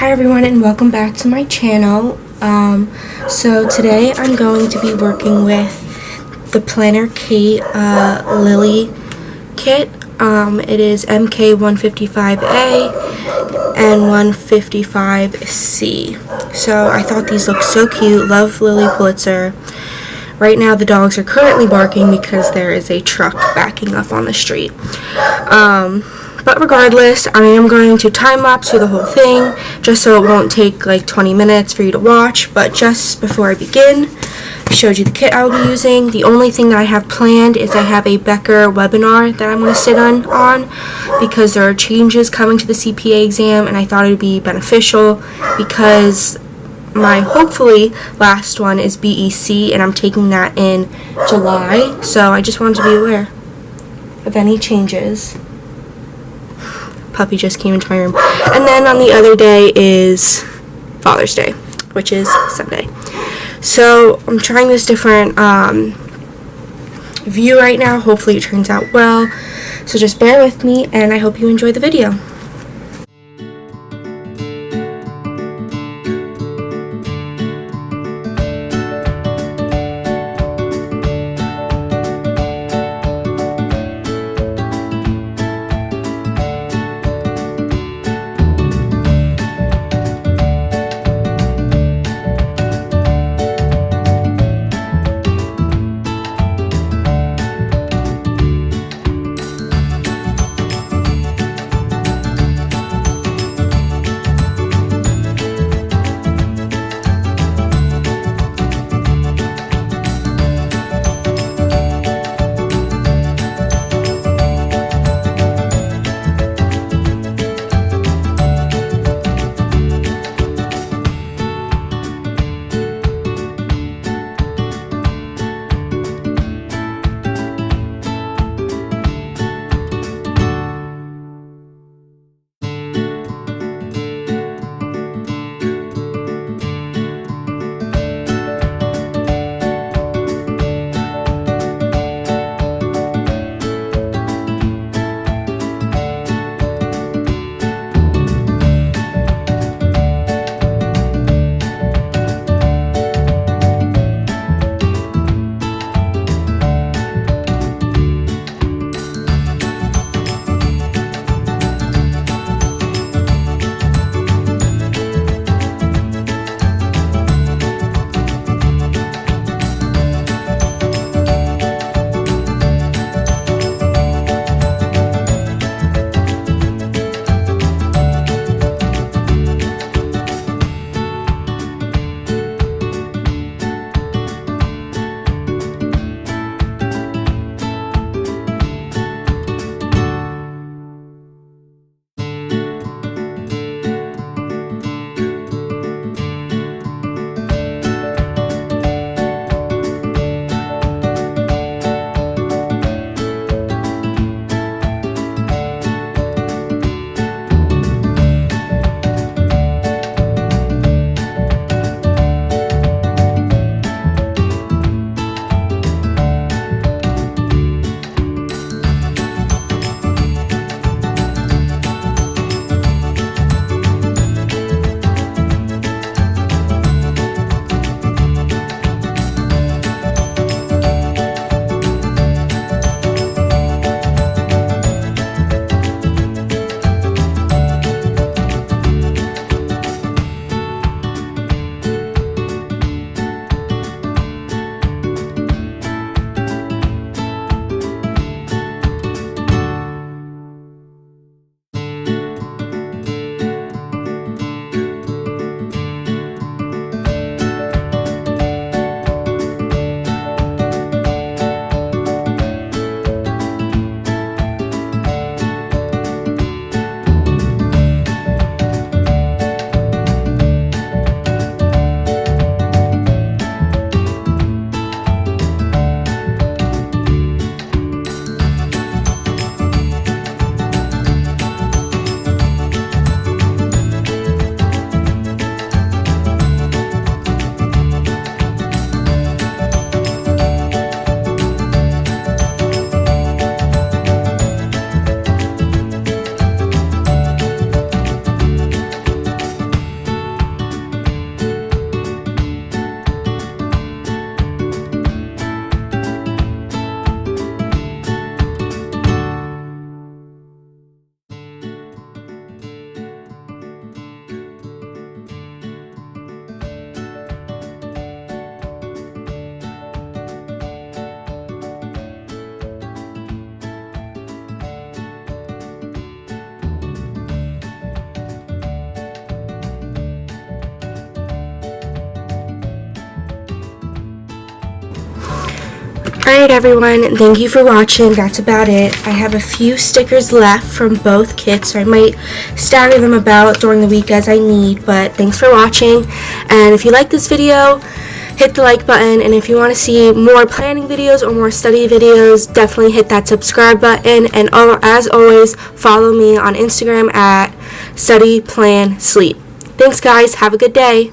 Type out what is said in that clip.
Hi everyone and welcome back to my channel. So today I'm going to be working with the PlannerKate Lily kit. It is MK155A and 155C. So I thought these looked so cute. Love Lily Pulitzer. Right now the dogs are currently barking because there is a truck backing up on the street. But regardless, I am going to time-lapse through the whole thing, just so it won't take like 20 minutes for you to watch. But just before I begin, I showed you the kit I'll be using. The only thing that I have planned is I have a Becker webinar that I'm going to sit on because there are changes coming to the CPA exam, and I thought it would be beneficial because my hopefully last one is BEC, and I'm taking that in July. So I just wanted to be aware of any changes. Puppy just came into my room. And then on the other day is Father's Day, which is Sunday. So I'm trying this different view right now. Hopefully it turns out well. So just bear with me, and I hope you enjoy the video. Alright everyone, thank you for watching. That's about it. I have a few stickers left from both kits, so I might stagger them about during the week as I need, but thanks for watching. And if you like this video, hit the like button, and if you want to see more planning videos or more study videos, definitely hit that subscribe button, and as always, follow me on Instagram at Study Plan Sleep. Thanks guys, have a good day.